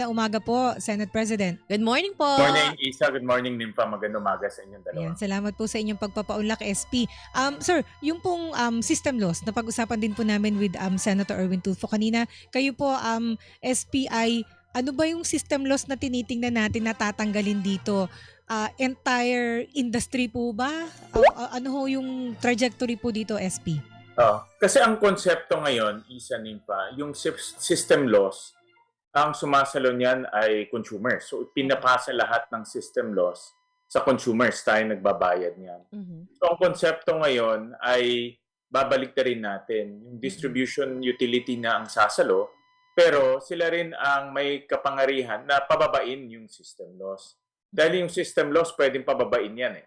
Umaga po, Senate President. Good morning po. Good morning, Isa. Good morning, Nympha. Magandang umaga sa inyong dalawa. Ayan, salamat po sa inyong pagpapaunlak, SP. Sir, yung pong system laws, napag-usapan din po namin with Senator Erwin Tulfo kanina. Kayo po, SPI, ano ba yung system laws na tinitingnan natin na tatanggalin dito? Entire industry po ba? Ano ho yung trajectory po dito, SP? Kasi ang konsepto ngayon, Isa, Nympha, yung system laws, ang sumasalo niyan ay consumers. So, pinapasa lahat ng system laws sa consumers. Tayo nagbabayad niyan. So, ang konsepto ngayon ay babalik na rin natin. Yung distribution utility na ang sasalo, pero sila rin ang may kapangarihan na pababain yung system laws. Dahil yung system laws, pwedeng pababain yan eh.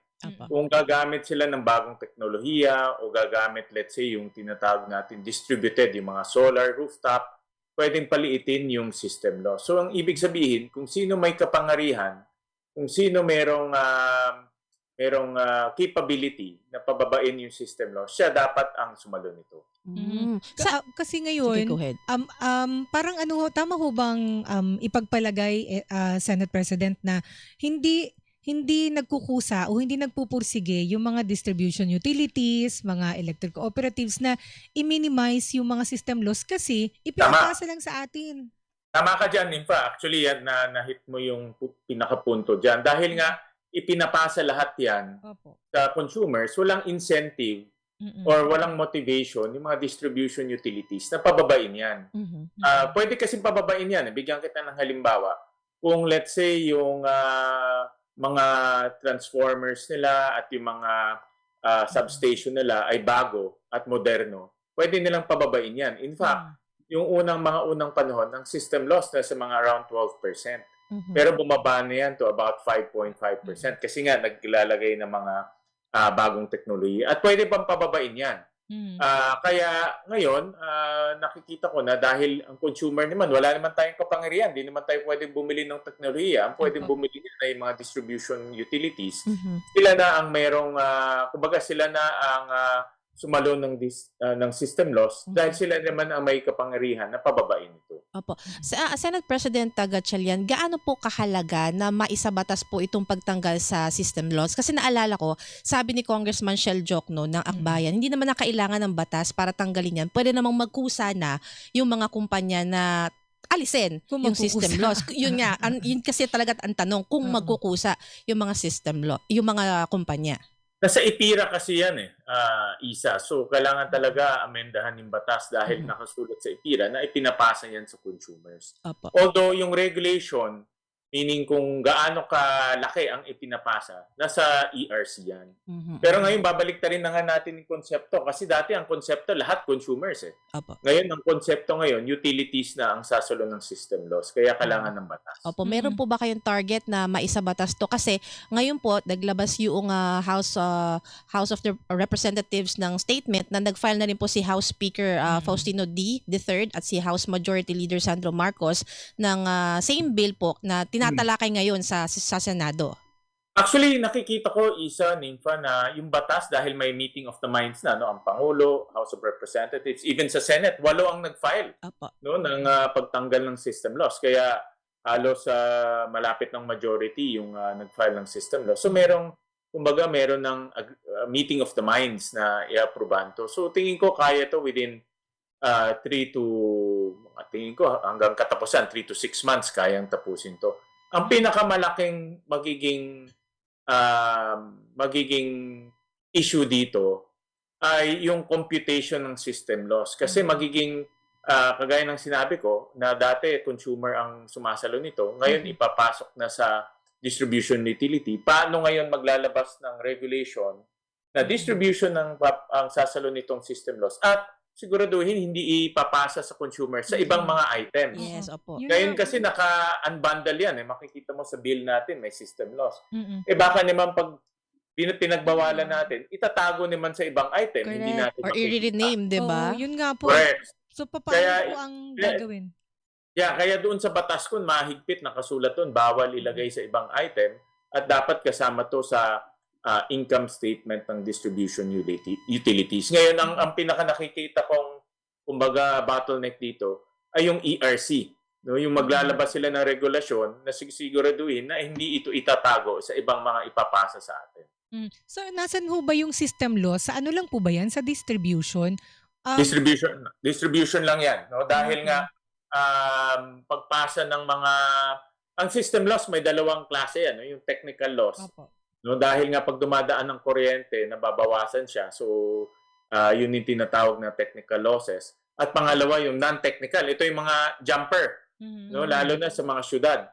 Kung gagamit sila ng bagong teknolohiya o gagamit, let's say, yung tinatawag natin distributed, yung mga solar rooftop, pwedeng paliitin yung system law. So, ang ibig sabihin, kung sino may kapangarihan, kung sino merong capability na pababain yung system law, siya dapat ang sumalo nito. Kasi ngayon, Sige, go ahead. parang tama ho bang ipagpalagay, Senate President, na hindi nagkukusa o hindi nagpupursige yung mga distribution utilities, mga electric cooperatives na i-minimize yung mga system loss kasi ipinapasa lang sa atin. Tama ka dyan, Nympha. Actually, yan na-hit mo yung pinakapunto dyan. Dahil nga, ipinapasa lahat yan sa consumers, walang incentive or walang motivation yung mga distribution utilities na pababain yan. Pwede kasing pababain yan. Bigyan kita ng halimbawa. Kung let's say yung mga transformers nila at yung mga substation nila ay bago at moderno, pwede nilang pababain yan. In fact, yung mga unang panahon ng system loss na sa mga around 12%. Pero bumaba na yan to about 5.5% kasi nga naglalagay ng mga bagong teknolohiya. At pwede pang pababain yan. Kaya ngayon, nakikita ko na dahil ang consumer naman, wala naman tayong kapangyarihan. Hindi naman tayo pwedeng bumili ng teknolohiya. Ang pwedeng bumili na yung mga distribution utilities. Sila na ang mayroong, kumbaga sila na ang sumalo ng system loss dahil sila naman ang may kapangyarihan na pababain ito. Opo. Senate President Gatchalian, gaano po kahalaga na maisabatas po itong pagtanggal sa system laws? Kasi naalala ko, sabi ni Congressman Shell Jokno ng Akbayan, hindi naman na kailangan ng batas para tanggalin yan. Pwede namang magkusa na yung mga kumpanya na alisin yung system laws. Yun nga, yun kasi talaga ang tanong kung magkukusa yung mga system law, yung mga kumpanya. Nasa IPIRA kasi yan Isa. So, kailangan talaga amendahan yung batas dahil nakasulat sa IPIRA na ipinapasa yan sa consumers. Although, yung regulation, meaning kung gaano kalaki ang ipinapasa, nasa ERC yan. Pero ngayon, babalik na rin na nga natin yung konsepto. Kasi dati ang konsepto, lahat consumers eh. Ngayon, ang konsepto ngayon, utilities na ang sasalo ng system laws. Kaya kailangan ng batas. Meron po ba kayong target na maisabatas to? Kasi ngayon po, naglabas yung House of the Representatives ng statement na nag-file na rin po si House Speaker Faustino D. III at si House Majority Leader Sandro Marcos ng same bill po na tinatalakay ngayon sa Senado. Actually, nakikita ko, Isa, Nympha, na yung batas dahil may meeting of the minds na, ang Pangulo, House of Representatives, even sa Senate, 8 ang nag-file ng pagtanggal ng system laws. Kaya halos malapit ng majority yung nag-file ng system laws. So meron ng meeting of the minds na i-approvean to. So tingin ko kaya to within tingin ko hanggang katapusan, 3 to 6 months kayang tapusin to. Ang pinakamalaking magiging issue dito ay yung computation ng system loss. Kasi magiging, kagaya ng sinabi ko, na dati consumer ang sumasalo nito, ngayon ipapasok na sa distribution utility. Paano ngayon maglalabas ng regulation na distribution ang sasalo nitong system loss at siguraduhin hindi ipapasa sa consumer sa ibang mga items. Yes, opo. Ngayon kasi naka-unbundle yan. Makikita mo sa bill natin, may system loss. Baka naman pag pinagbawalan natin, itatago naman sa ibang item. Correct. Hindi natin or i-rename, di ba? Yun nga po. Correct. So, paano po ang gagawin? Kaya doon sa batas ko, mahigpit, nakasulat doon, bawal ilagay sa ibang item at dapat kasama to sa income statement ng distribution utilities. Ngayon, ang pinaka nakikita kong kumbaga bottleneck dito ay yung ERC. No, yung maglalabas sila ng regulasyon na siguraduhin na hindi ito itatago sa ibang mga ipapasa sa atin. So, nasan ho ba yung system loss? Sa ano lang po ba yan? Sa distribution? Distribution lang yan. No? Dahil nga, pagpasa ng mga... Ang system loss may dalawang klase yan. No? Yung technical loss. Opo. No? Dahil nga pag dumadaan ng kuryente, nababawasan siya. So, yun yung tinatawag na technical losses. At pangalawa, yung non-technical. Ito yung mga jumper. No, lalo na sa mga syudad.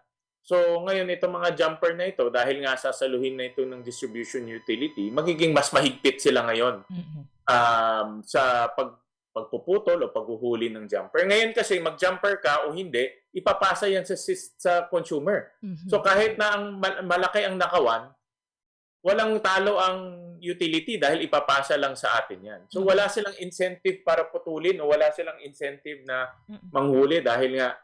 So ngayon itong mga jumper na ito dahil nga sasaluhin na ito ng distribution utility, magiging mas mahigpit sila ngayon sa pagpuputol o paghuhuli ng jumper. Ngayon kasi mag-jumper ka o hindi, ipapasa yan sa consumer. So kahit na ang malaki ang nakawan, walang talo ang utility dahil ipapasa lang sa atin yan. So wala silang incentive para putulin o wala silang incentive na manghuli dahil nga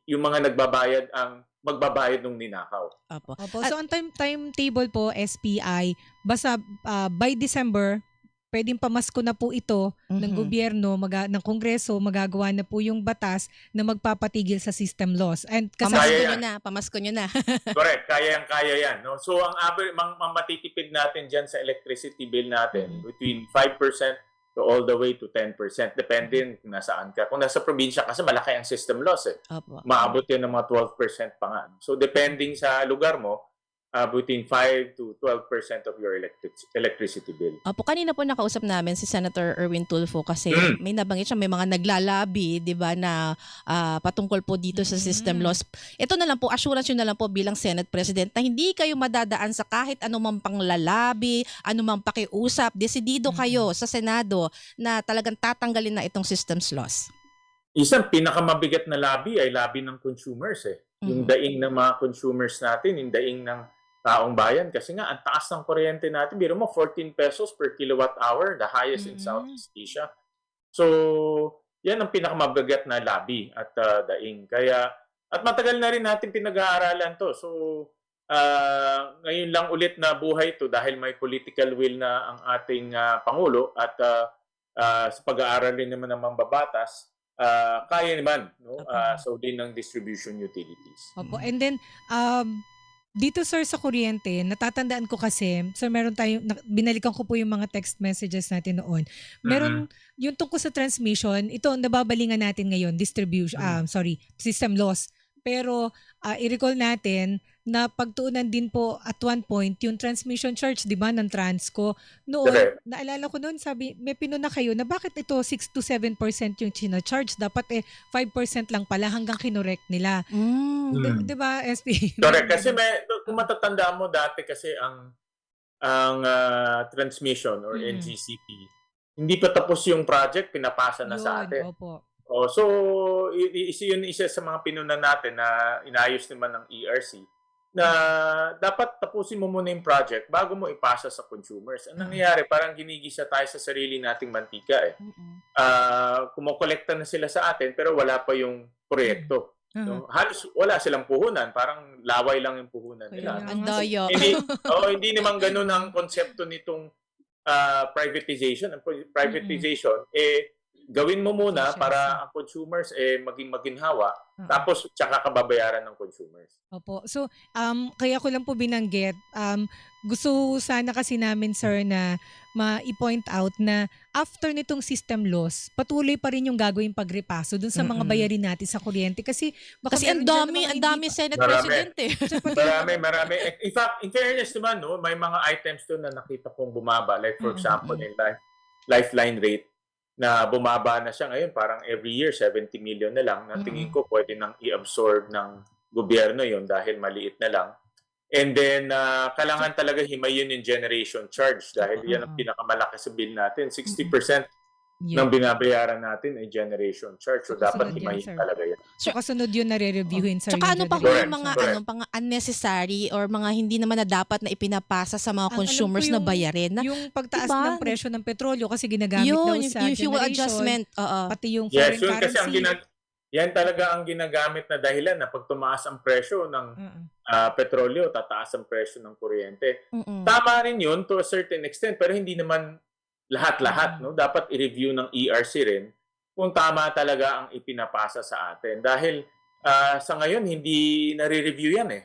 yung mga nagbabayad ang magbabayad ng ninakaw. Opo. So, ang timetable po, SPI, basta by December, pwedeng pamasko na po ito ng gobyerno, ng Kongreso, magagawa na po yung batas na magpapatigil sa system loss. And pamasko nyo na. Correct, kaya yan. No? So, ang matitipid natin dyan sa electricity bill natin, between 5% to all the way to 10%. Depende kung nasaan ka. Kung nasa probinsya kasi malaki ang system loss eh. Maabot yan ng mga 12% pa nga. So depending sa lugar mo, between 5 to 12% of your electricity bill. Opo, kanina po nakausap namin si Senator Erwin Tulfo kasi may nabanggit siya, may mga naglalabi, di ba, na patungkol po dito sa system loss. Ito na lang po, assurance yun na lang po bilang Senate President na hindi kayo madadaan sa kahit anumang panglalabi, anumang pakiusap, desidido kayo sa Senado na talagang tatanggalin na itong systems loss. Isang pinakamabigat na lobby ay lobby ng consumers eh. Yung daing ng mga consumers natin, yung daing ng taong bayan kasi nga ang taas ng kuryente natin, biro mo 14 pesos per kilowatt hour, the highest in Southeast Asia. So, yan ang pinakamabigat na lobby at daing. Kaya at matagal na rin natin pinag-aaralan to. So, ngayon lang ulit na buhay to dahil may political will na ang ating pangulo at sa pag-aaral rin naman ng mambabatas, kaya naman so din ng distribution utilities. Opo. And then dito sir sa kuryente, natatandaan ko kasi, sir, meron tayong, binalikan ko po yung mga text messages natin noon. Meron yung tungkol sa transmission, ito nababalingan natin ngayon, system loss. Pero i-recall natin na pagtuunan din po at one point yung transmission charge, di ba, ng Transco. Noon, naalala ko noon, sabi, may pinuna kayo na bakit ito 6 to 7% yung charge, dapat 5% lang pala hanggang kinorek nila. Di ba, SP? Correct. Kasi kung matatandaan mo dati kasi ang transmission or NGCP, hindi pa tapos yung project, pinapasa na sa atin. Opo. So, yun isa sa mga pinuna natin na inayos naman ng ERC na dapat tapusin mo muna yung project bago mo ipasa sa consumers. Ang nangyayari, parang ginigisa tayo sa sarili nating mantika eh. Kumukolekta na sila sa atin pero wala pa yung proyekto. No? Halos wala silang puhunan, parang laway lang yung puhunan nila. Ang dayo. Hindi naman ganun ang konsepto nitong privatization. Ang privatization, gawin mo muna para ang consumers maging maginhawa, tapos tsaka kababayaran ng consumers. Opo. So, kaya ko lang po binanggit, gusto sana kasi namin, sir, na ma-point out na after nitong system loss, patuloy pa rin yung gagawing pagrepaso dun sa mga bayarin natin sa kuryente. Kasi ang dami Senate President eh. Marami. In fact, in fairness naman, no, may mga items doon na nakita kong bumaba. Like for example, in lifeline rate, na bumaba na siya ngayon, parang every year 70 million na lang. Na tingin ko pwede nang i-absorb ng gobyerno yon dahil maliit na lang. And then, kailangan talaga himayin yung generation charge dahil yan ang pinakamalaki sa bill natin. 60% ng binabayaran natin ay generation charge. So, dapat himayin talaga yan. So, kasunod yun nare-reviewin, sir. Tsaka ano pa yung mga unnecessary or mga hindi naman na dapat na ipinapasa sa mga consumers na bayarin? Yung pagtaas ng presyo ng petrolyo kasi ginagamit daw sa yung fuel adjustment. Pati yung foreign currency. Kasi yan talaga ang ginagamit na dahilan na pag tumaas ang presyo ng petrolyo, tataas ang presyo ng kuryente. Tama rin yun to a certain extent, pero hindi naman lahat-lahat. No? Dapat i-review ng ERC rin kung tama talaga ang ipinapasa sa atin. Dahil Sa ngayon, hindi nare-review yan eh.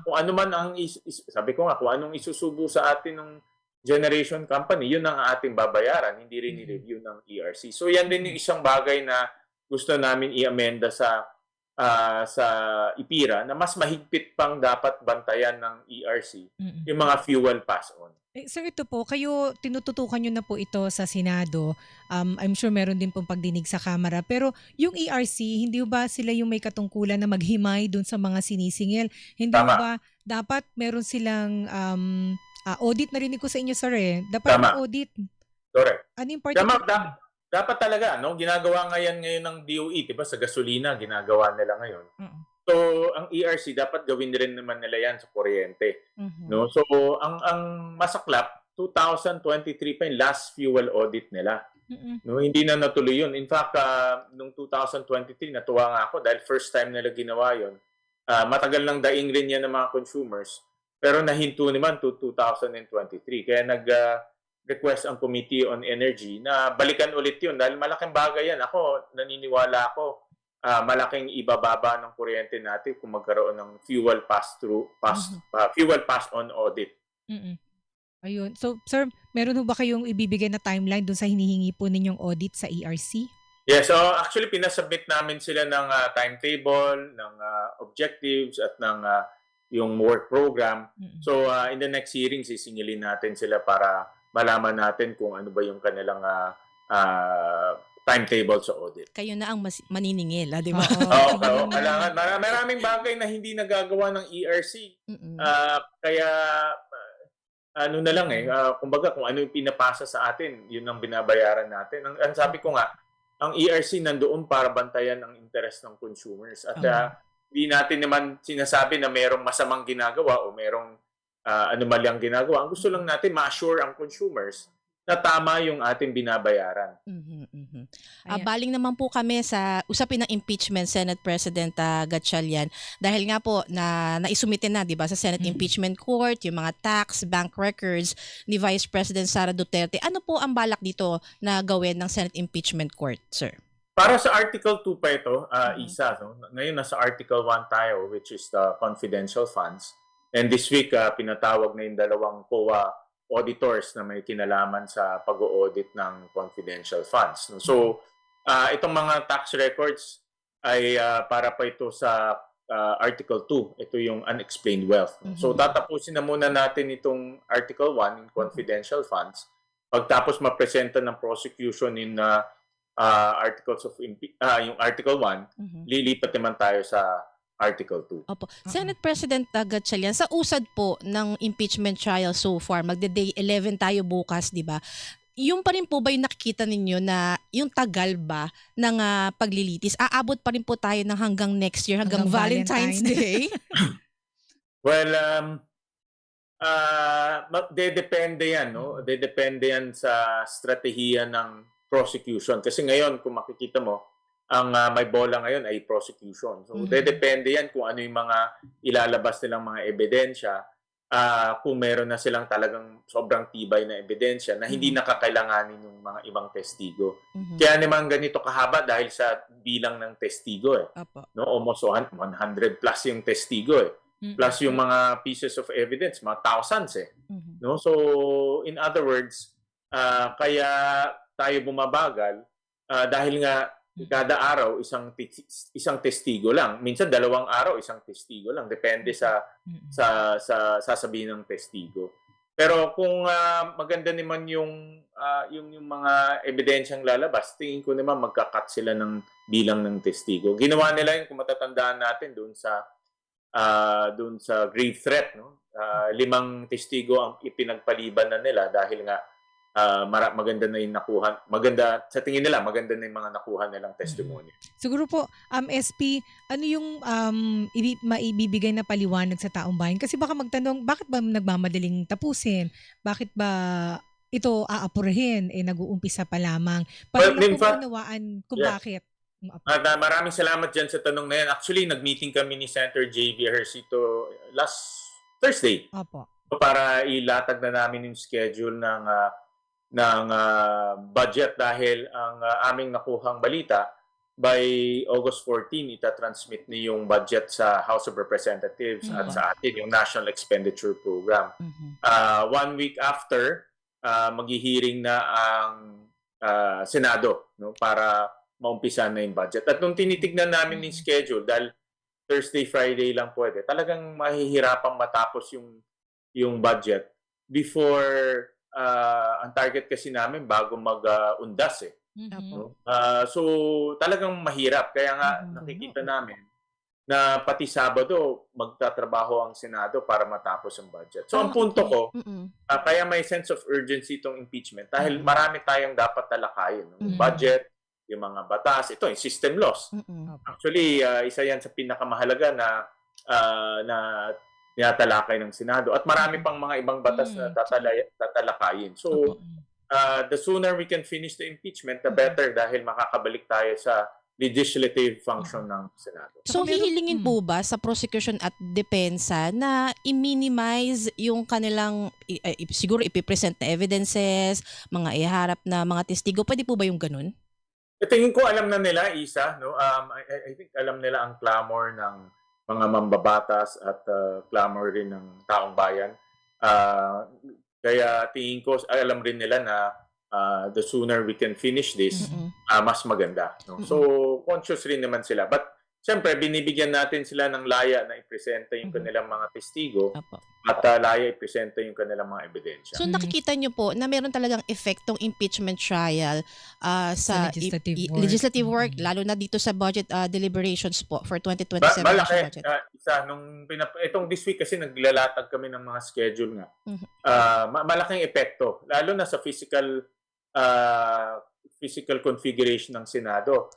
Kung ano man ang, sabi ko nga, kung anong isusubo sa atin ng generation company, yun ang ating babayaran, hindi rin i-review ng ERC. So yan din yung isang bagay na gusto namin i-amenda sa IPIRA na mas mahigpit pang dapat bantayan ng ERC yung mga fuel pass-on. Sir, ito po, kayo, tinututukan nyo na po ito sa Senado. I'm sure meron din pong pagdinig sa Kamara. Pero yung ERC, hindi ba sila yung may katungkulan na maghimay dun sa mga sinisingil? Hindi Tama. ba dapat meron silang audit? Narinig ko sa inyo, sir eh. Dapat Tama. audit. Correct. Ano yung particular? Dapat talaga, no? Ginagawa ngayon ng DOE, diba? Sa gasolina, ginagawa nila ngayon. So, ang ERC, dapat gawin rin naman nila yan sa kuryente. No? So, ang masaklap, 2023 pa yung last fuel audit nila. No, hindi na natuloy yun. In fact, noong 2023, natuwa nga ako dahil first time nila ginawa yun. Matagal nang daing rin yan ng mga consumers, pero nahinto naman to 2023. Kaya nag-request ang Committee on Energy na balikan ulit yun dahil malaking bagay yan. Ako, naniniwala ako, malaking ibababa ng kuryente natin kung magkaroon ng fuel pass-on audit. Ayun. So, sir, meron ho ba kayong ibibigay na timeline dun sa hinihingi po ninyong audit sa ERC? Yeah, so actually pinasubmit namin sila ng timetable, ng objectives at ng yung work program. So in the next hearing sisingilin natin sila para malaman natin kung ano ba yung kanilang timetable sa audit. Kayo na ang maniningil, di ba? Oo, kailangan. Maraming bagay na hindi nagagawa ng ERC. Kaya ano na lang kumbaga kung ano yung pinapasa sa atin, yun ang binabayaran natin. Ang sabi ko nga, ang ERC nandoon para bantayan ang interest ng consumers. At hindi natin naman sinasabi na merong masamang ginagawa o merong anomalyang ginagawa. Ang gusto lang natin ma-assure ang consumers na tama yung ating binabayaran. Baling naman po kami sa usapin ng impeachment, Senate President Gatchalian. Dahil nga po naisumite na, di ba, sa Senate Impeachment Court, yung mga tax, bank records ni Vice President Sara Duterte. Ano po ang balak dito na gawin ng Senate Impeachment Court, sir? Para sa Article 2 pa ito, Isa, no? Ngayon nasa Article 1 tayo, which is the confidential funds. And this week, pinatawag na yung dalawang COA auditors na may kinalaman sa pag-audit ng confidential funds. So, itong mga tax records ay para pa ito sa Article 2. Ito yung unexplained wealth. So, tatapusin na muna natin itong Article 1, in confidential funds. Pagtapos mapresenta ng prosecution in articles of yung Article 1, lilipat naman tayo sa Article 2. Opo. Senate President Gatchalian, sa usad po ng impeachment trial so far, magde-day 11 tayo bukas, di ba? Yung pa rin po ba yung nakikita ninyo na yung tagal ba ng paglilitis? Aabot pa rin po tayo ng hanggang next year, hanggang Valentine's Day? Well, depende yan, no? Depende yan sa strategiya ng prosecution. Kasi ngayon, kung makikita mo, ang may bola ngayon ay prosecution. So, depende yan kung ano yung mga ilalabas nilang mga ebidensya, kung meron na silang talagang sobrang tibay na ebidensya na hindi nakakailanganin yung mga ibang testigo. Kaya naman ganito kahaba dahil sa bilang ng testigo. No? Almost 100 plus yung testigo. Plus yung mga pieces of evidence, mga thousands. No? So, in other words, kaya tayo bumabagal dahil nga kada araw isang testigo lang. Minsan 2 araw isang testigo lang, depende sa sasabihin ng testigo. Pero kung maganda naman yung mga ebidensyang lalabas, tingin ko naman magka-cut sila ng bilang ng testigo. Ginawa nila yun kung matatandaan natin doon sa grave threat, no? 5 testigo ang ipinagpaliban na nila dahil nga maganda na yung nakuha. Maganda, sa tingin nila, maganda na yung mga nakuha nilang testimony. Siguro po, SP, ano yung maibibigay na paliwanag sa taong bayan? Kasi baka magtanong, bakit ba nagmamadaling tapusin? Bakit ba ito aapurahin? Nag-uumpisa pa lamang. Para lang po manawaan kung bakit. Maraming salamat dyan sa tanong na yan. Actually, nag-meeting kami ni Senator J.V. Ejercito last Thursday. Opo. Para ilatag na namin yung schedule ng budget dahil ang aming nakuhang balita by August 14, itatransmit ni yung budget sa House of Representatives at sa atin, yung National Expenditure Program. 1 week after, maghihiring na ang Senado, no, para maumpisa na yung budget. At nung tinitignan namin yung schedule, dahil Thursday, Friday lang pwede, talagang mahihirapang matapos yung budget before ang target kasi namin bago mag-undas eh. No? So talagang mahirap. Kaya nga nakikita namin na pati Sabado magtatrabaho ang Senado para matapos ang budget. So ang punto ko, kaya may sense of urgency itong impeachment dahil marami tayong dapat talakayin. Yung budget, yung mga batas, ito yung system laws. Actually, isa yan sa pinakamahalaga na tinatalakay ng Senado. At marami pang mga ibang batas na tatalakayin. So, the sooner we can finish the impeachment, the better dahil makakabalik tayo sa legislative function ng Senado. So, hihilingin po ba sa prosecution at depensa na i-minimize yung kanilang, siguro ipipresent na evidences, mga iharap na mga testigo? Pwede po ba yung ganun? Tingin ko alam na nila, Isa. No? I think alam nila ang clamor ng mga mambabatas at clamor rin ng taong bayan. Kaya tingin ko, alam rin nila na the sooner we can finish this, mas maganda. No? So, conscious rin naman sila. But, siyempre, binibigyan natin sila ng laya na ipresenta yung kanilang mga testigo at laya ipresenta yung kanilang mga ebidensya. So, nakikita nyo po na meron talagang epektong impeachment trial sa legislative work, lalo na dito sa budget deliberations po for 2027 malaki. budget. Itong this week kasi naglalatag kami ng mga schedule nga. Malaking epekto, lalo na sa physical configuration ng Senado.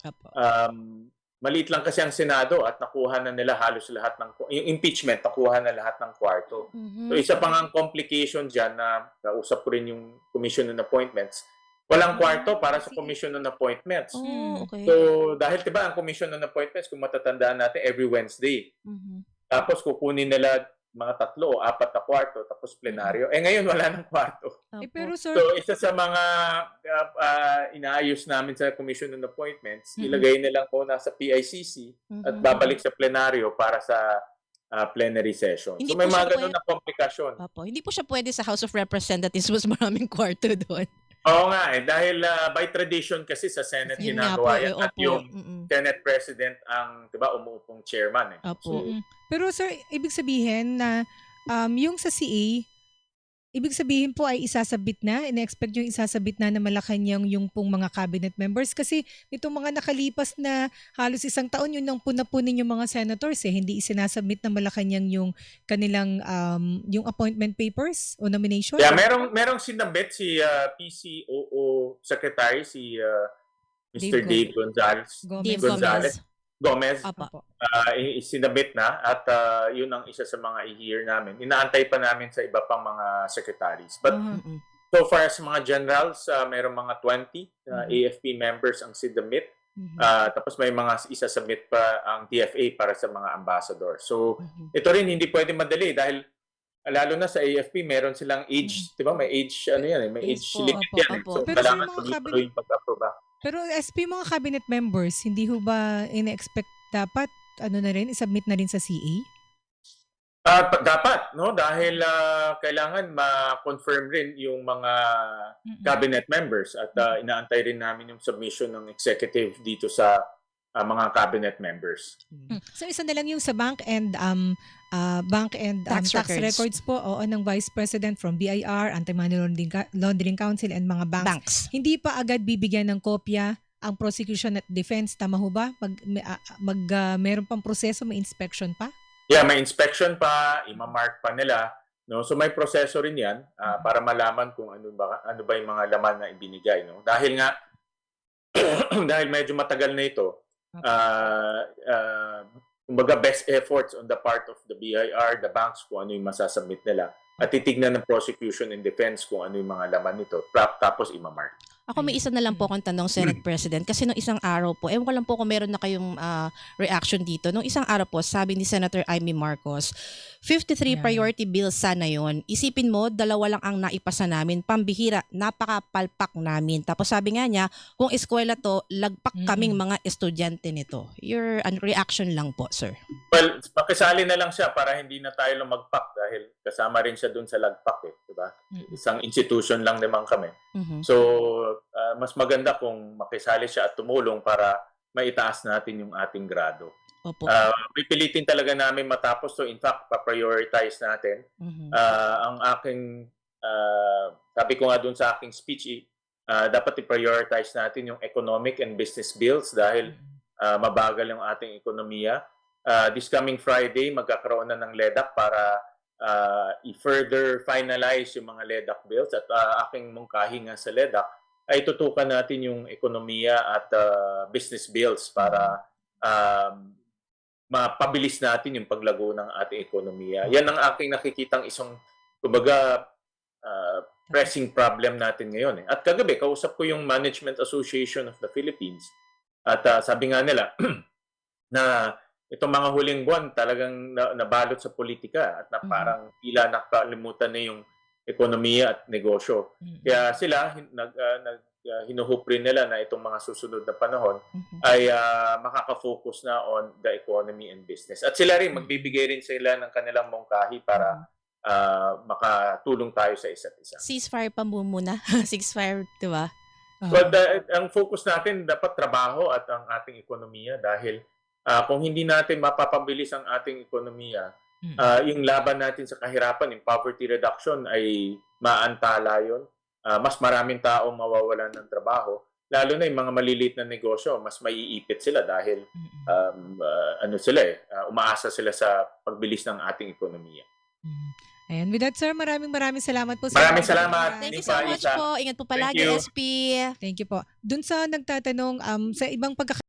Maliit lang kasi ang Senado at nakuha na nila halos lahat ng yung impeachment, nakuha na lahat ng kwarto. So isa pang ang complication diyan na kausap ko rin yung Commission on Appointments. Walang kwarto para sa Commission on Appointments. Okay. So dahil 'di ba ang Commission on Appointments kung matatandaan natin every Wednesday. Tapos kukunin nila mga 3 o 4 na kwarto tapos plenaryo. Ngayon wala nang kwarto. Pero sir, So isa sa mga inaayos namin sa Commission on Appointments, ilagay nilang po nasa PICC at babalik sa plenaryo para sa plenary session. Hindi so may po mga siya ganun na komplikasyon. Hindi po siya pwede sa House of Representatives, mas maraming kwarto doon. Oo nga dahil by tradition kasi sa Senate Yun nga ginagawa po, yan at yung Senate President ang 'di ba umuupong chairman So, pero sir, ibig sabihin na yung sa CA, ibig sabihin po ay isasabit na, ina-expect yung isasabit na Malacanang yung pong mga cabinet members kasi itong mga nakalipas na halos 1 taon yun ang punapunin yung mga senators hindi isinasubmit na Malacanang yung kanilang yung appointment papers o nomination. Yeah, merong sinabit si PCOO Secretary si Mr. Dave Gomez. Sinabit na at yun ang isa sa mga i-hear namin. Inaantay pa namin sa iba pang mga secretaries. But so far as mga generals, mayroong mga 20 AFP members ang sinabit. Tapos may mga isasubmit pa ang DFA para sa mga ambassador. So ito rin hindi pwede madali dahil lalo na sa AFP meron silang age, 'di ba? May age may age limit yan. So kailangan tuloy yung pag-aproba. Pero SP mga cabinet members, hindi ho ba ina-expect dapat na rin isubmit na rin sa CA? Dapat, no? Dahil kailangan ma-confirm rin yung mga cabinet members at inaantay rin namin yung submission ng executive dito sa mga cabinet members. So isa na lang yung sa bank and tax records po ng Vice President from BIR, Anti-Money Laundering Council and mga banks. Hindi pa agad bibigyan ng kopya ang prosecution at defense, tama ho ba? Meron pang proseso, may inspection pa? Yeah, may inspection pa, ima-mark pa nila. No? So may proseso rin yan para malaman kung ano ba yung mga laman na ibinigay. No? Dahil nga, dahil medyo matagal na ito, kumbaga best efforts on the part of the BIR, the banks kung ano yung masasubmit nila at titignan ng prosecution and defense kung ano yung mga laman nito tapos ima-mark. Ako may isa na lang po akong tanong, Senate President, kasi nung isang araw po, ewan ko lang po kung meron na kayong reaction dito. Nung isang araw po, sabi ni Senator Amy Marcos, 53 priority bills sana yon. Isipin mo, 2 lang ang naipasa namin, pambihira, napakapalpak namin. Tapos sabi nga niya, kung eskwela to, lagpak kaming mga estudyante nito. Your reaction lang po, sir. Well, makisali na lang siya para hindi na tayo lumagpak dahil kasama rin siya dun sa lagpak diba? Isang institution lang naman kami. So, mas maganda kung makisali siya at tumulong para maitaas natin yung ating grado. Opo. Pipilitin talaga namin matapos to. In fact, pa-prioritize natin. Ang aking, sabi ko nga dun sa aking speech, dapat i-prioritize natin yung economic and business bills dahil mabagal yung ating ekonomiya. This coming Friday, magkakaroon na ng LEDAC para i-further finalize yung mga LEDAC bills at aking mungkahi nga sa LEDAC ay tutukan natin yung ekonomiya at business bills para mapabilis natin yung paglago ng ating ekonomiya. Yan ang aking nakikitang isang, kumbaga, pressing problem natin ngayon. At kagabi, kausap ko yung Management Association of the Philippines at sabi nga nila na itong mga huling buwan talagang nabalot sa politika at na parang tila nakalimutan na yung ekonomiya at negosyo. Kaya sila hinuhuprin nila na itong mga susunod na panahon ay makaka-focus na on the economy and business. At sila rin, magbibigay rin sila ng kanilang mungkahi para makatulong tayo sa isa't isa. Ceasefire pa muna. Ceasefire, di ba? Well, ang focus natin dapat trabaho at ang ating ekonomiya dahil kung hindi natin mapapabilis ang ating ekonomiya, yung laban natin sa kahirapan, yung poverty reduction ay maantala yun. Mas maraming tao mawawalan ng trabaho. Lalo na yung mga maliliit na negosyo, mas maiipit sila dahil umaasa sila sa pagbilis ng ating ekonomiya. Ayan, with that, sir, maraming salamat po. Maraming salamat. Thank you so much po. Ingat po palagi, SP. Thank you po. Dun sa nagtatanong, sa ibang